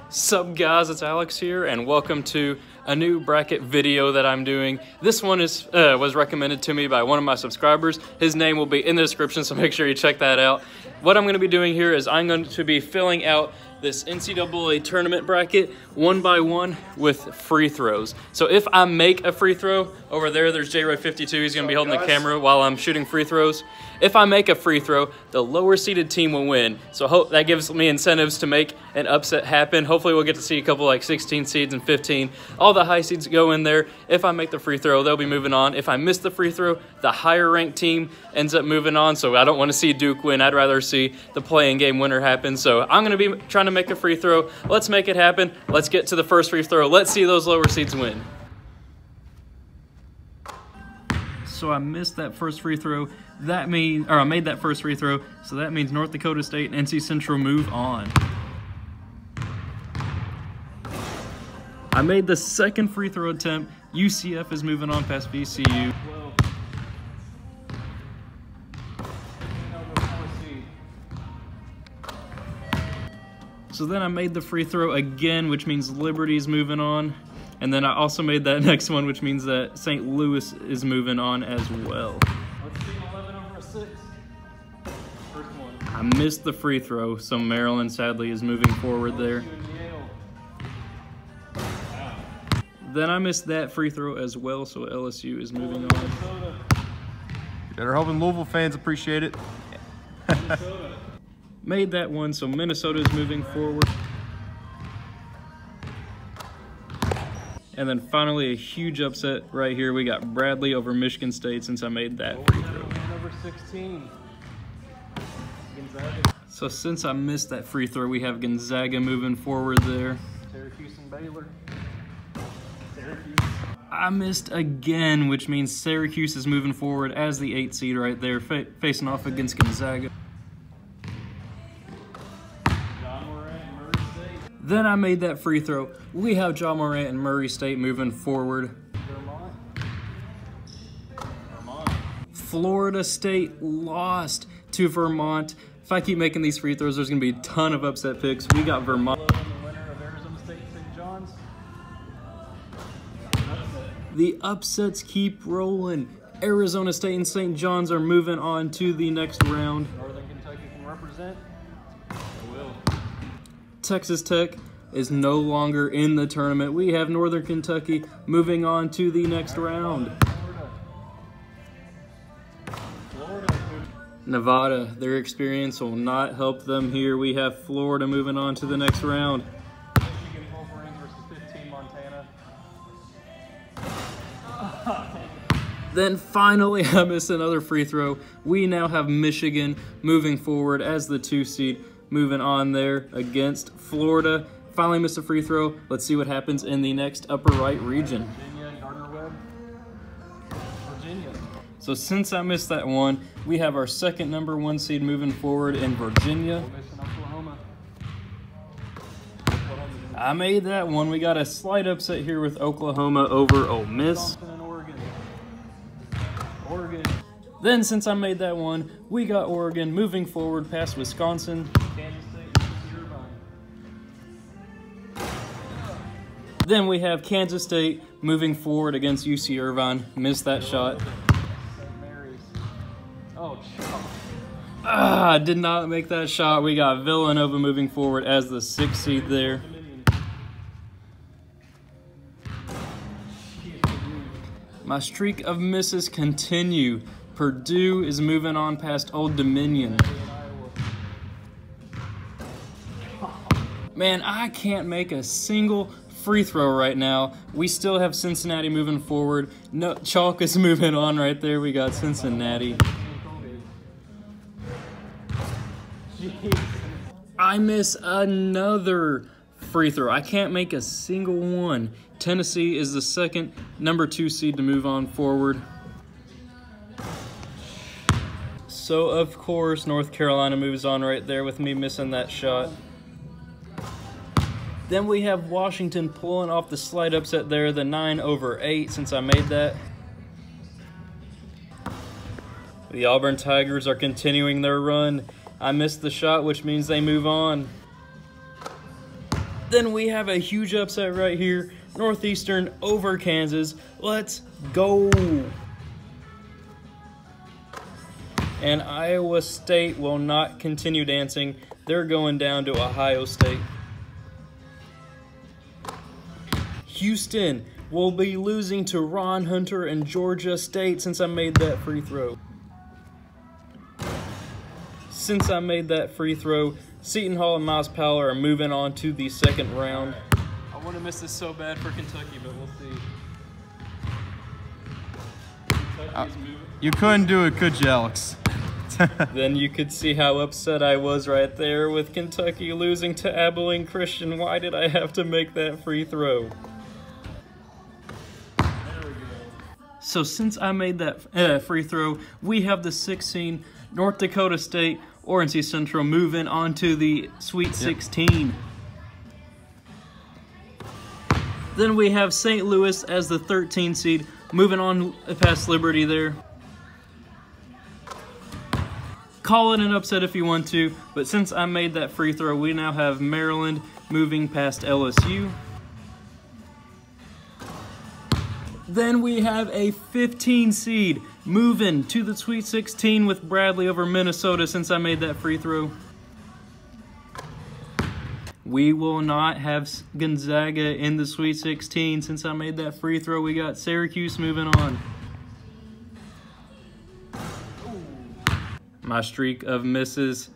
Sup guys, it's Alex here and welcome to a new bracket video that I'm doing. This one was recommended to me by one of my subscribers. His name will be in the description, so make sure you check that out. What I'm going to be doing here is I'm going to be filling out this NCAA tournament bracket one by one with free throws. So if I make a free throw, over there's JRoy52, he's going to be holding the camera while I'm shooting free throws. If I make a free throw, the lower seeded team will win. So that gives me incentives to make an upset happen. Hopefully we'll get to see a couple like 16 seeds and 15. All the high seeds go in there. If I make the free throw, they'll be moving on. If I miss the free throw, the higher ranked team ends up moving on. So I don't want to see Duke win. I'd rather see the play-in game winner happen. So I'm going to be trying to make a free throw. Let's make it happen. Let's get to the first free throw. Let's see those lower seeds win. So I missed that first free throw. I made that first free throw. So that means North Dakota State and NC Central move on. I made the second free throw attempt. UCF is moving on past VCU. So then I made the free throw again, which means Liberty's moving on. And then I also made that next one, which means that St. Louis is moving on as well. Let's see, 11 over a 6. First one. I missed the free throw, so Maryland sadly is moving forward there. Then I missed that free throw as well, so LSU is moving on. Better hoping Louisville fans appreciate it. Made that one, so Minnesota is moving forward. And then finally a huge upset right here. We got Bradley over Michigan State since I made that free throw. Number 16. Gonzaga. So since I missed that free throw, we have Gonzaga moving forward there. Syracuse and Baylor. Syracuse. I missed again, which means Syracuse is moving forward as the 8th seed right there, facing off against Gonzaga. Then I made that free throw. We have Ja Morant and Murray State moving forward. Vermont. Florida State lost to Vermont. If I keep making these free throws, there's going to be a ton of upset picks. We got Vermont. The winner of Arizona State and St. John's. The upsets keep rolling. Arizona State and St. John's are moving on to the next round. Northern Kentucky can represent. Texas Tech is no longer in the tournament. We have Northern Kentucky moving on to the next round. Florida. Nevada, their experience will not help them here. We have Florida moving on to the next round. Michigan Wolverines versus 15 Montana. Then finally, I missed another free throw. We now have Michigan moving forward as the 2 seed. Moving on there against Florida. Finally missed a free throw. Let's see what happens in the next upper right region. Virginia and Gardner-Webb. Virginia. So since I missed that one, we have our second number 1 seed moving forward in Virginia. Oklahoma. I made that one. We got a slight upset here with Oklahoma over Ole Miss. And Oregon. Oregon. Then since I made that one, we got Oregon moving forward past Wisconsin. Kansas State, UC Irvine. Then we have Kansas State moving forward against UC Irvine. Missed that shot. St. Mary's. Oh, I did not make that shot. We got Villanova moving forward as the 6th seed there. My streak of misses continue. Purdue is moving on past Old Dominion. Man, I can't make a single free throw right now. We still have Cincinnati moving forward. No, Chalk is moving on right there. We got Cincinnati. I miss another free throw. I can't make a single one. Tennessee is the second number 2 seed to move on forward. So, of course, North Carolina moves on right there with me missing that shot. Then we have Washington pulling off the slight upset there, the 9 over 8 since I made that. The Auburn Tigers are continuing their run. I missed the shot, which means they move on. Then we have a huge upset right here. Northeastern over Kansas. Let's go. And Iowa State will not continue dancing. They're going down to Ohio State. Houston will be losing to Ron Hunter and Georgia State since I made that free throw. Since I made that free throw, Seton Hall and Miles Powell are moving on to the second round. I want to miss this so bad for Kentucky, but we'll see. Kentucky's moving. You couldn't do it, could you, Alex? Then you could see how upset I was right there with Kentucky losing to Abilene Christian. Why did I have to make that free throw? So since I made that free throw, we have the 16 North Dakota State or NC Central moving on to the Sweet 16. Then we have St. Louis as the 13 seed, moving on past Liberty there. Call it an upset if you want to, but since I made that free throw, we now have Maryland moving past LSU. Then we have a 15 seed moving to the Sweet 16 with Bradley over Minnesota since I made that free throw. We will not have Gonzaga in the Sweet 16 since I made that free throw. We got Syracuse moving on. My streak of misses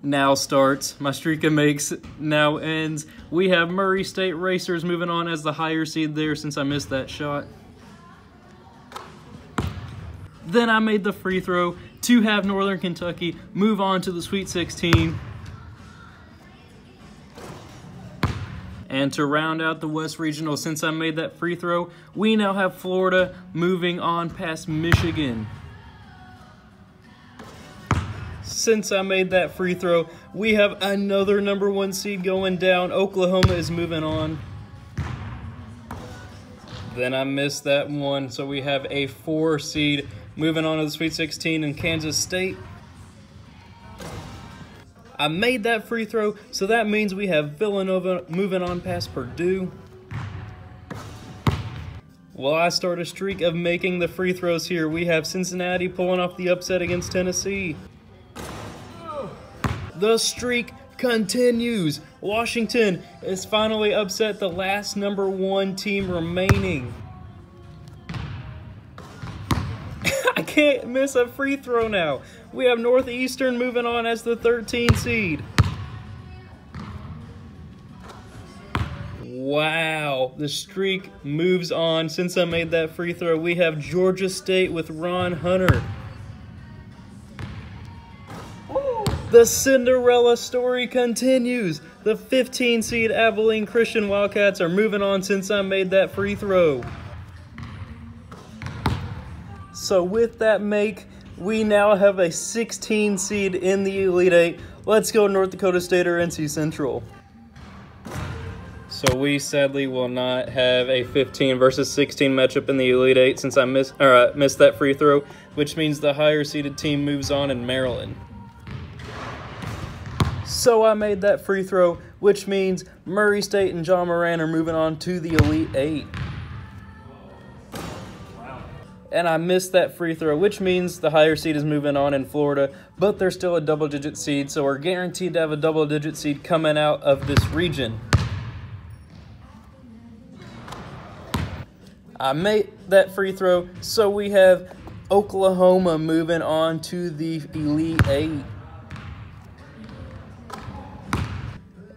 now starts. My streak of makes now ends. We have Murray State Racers moving on as the higher seed there since I missed that shot. Then I made the free throw to have Northern Kentucky move on to the Sweet 16. And to round out the West Regional, since I made that free throw, we now have Florida moving on past Michigan. Since I made that free throw, we have another number 1 seed going down. Oklahoma is moving on. Then I missed that one, so we have a 4 seed moving on to the Sweet 16 in Kansas State. I made that free throw, so that means we have Villanova moving on past Purdue. Well, I start a streak of making the free throws here. We have Cincinnati pulling off the upset against Tennessee. The streak continues. Washington is finally upset the last number 1 team remaining. I can't miss a free throw now. We have Northeastern moving on as the 13 seed. Wow, the streak moves on. Since I made that free throw, we have Georgia State with Ron Hunter. The Cinderella story continues. The 15 seed Abilene Christian Wildcats are moving on since I made that free throw. So with that make, we now have a 16 seed in the Elite 8. Let's go North Dakota State or NC Central. So we sadly will not have a 15 versus 16 matchup in the Elite 8 since I missed that free throw, which means the higher seeded team moves on in Maryland. So I made that free throw, which means Murray State and John Moran are moving on to the Elite 8. And I missed that free throw, which means the higher seed is moving on in Florida, but they're still a double-digit seed, so we're guaranteed to have a double-digit seed coming out of this region. I made that free throw, so we have Oklahoma moving on to the Elite 8.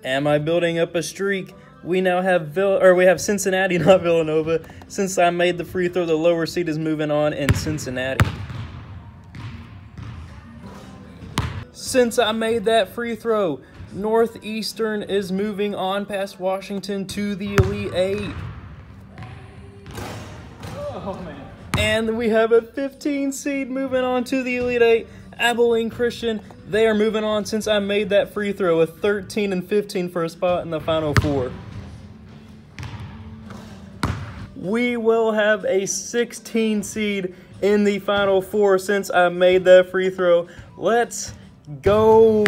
Am I building up a streak? We now have Cincinnati, not Villanova. Since I made the free throw, the lower seed is moving on in Cincinnati. Since I made that free throw, Northeastern is moving on past Washington to the Elite 8. Oh, man. And we have a 15 seed moving on to the Elite 8. Abilene Christian, they are moving on since I made that free throw, a 13 and 15 for a spot in the Final Four. We will have a 16 seed in the Final Four since I made that free throw. Let's go.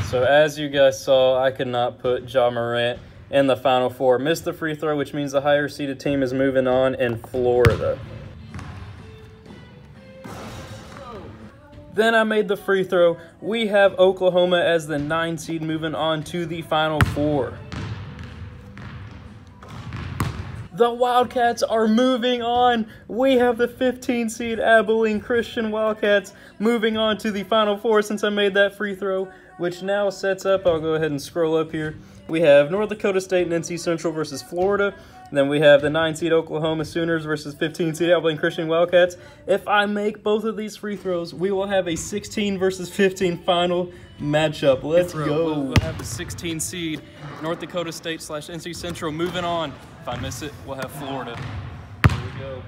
So as you guys saw, I could not put Ja Morant in the Final Four. Missed the free throw, which means the higher seeded team is moving on in Florida. Then I made the free throw. We have Oklahoma as the 9 seed moving on to the Final Four. The Wildcats are moving on. We have the 15 seed Abilene Christian Wildcats moving on to the Final Four since I made that free throw, which now sets up, I'll go ahead and scroll up here. We have North Dakota State and NC Central versus Florida. Then we have the 9 seed Oklahoma Sooners versus 15 seed Abilene Christian Wildcats. If I make both of these free throws, we will have a 16 versus 15 final matchup. Let's go. We'll have the 16 seed North Dakota State / NC Central moving on. If I miss it, we'll have Florida. Here we go.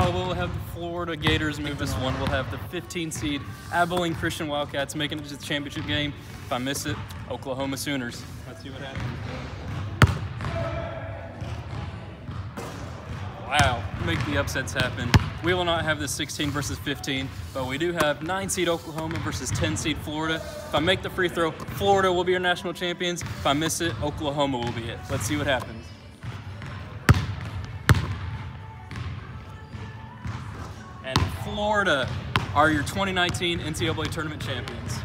Oh, we'll have the Florida Gators move this one. We'll have the 15 seed Abilene Christian Wildcats making it to the championship game. If I miss it, Oklahoma Sooners. Let's see what happens. Wow, make the upsets happen. We will not have the 16 versus 15, but we do have 9 seed Oklahoma versus 10 seed Florida. If I make the free throw, Florida will be our national champions. If I miss it, Oklahoma will be it. Let's see what happens. And Florida are your 2019 NCAA tournament champions.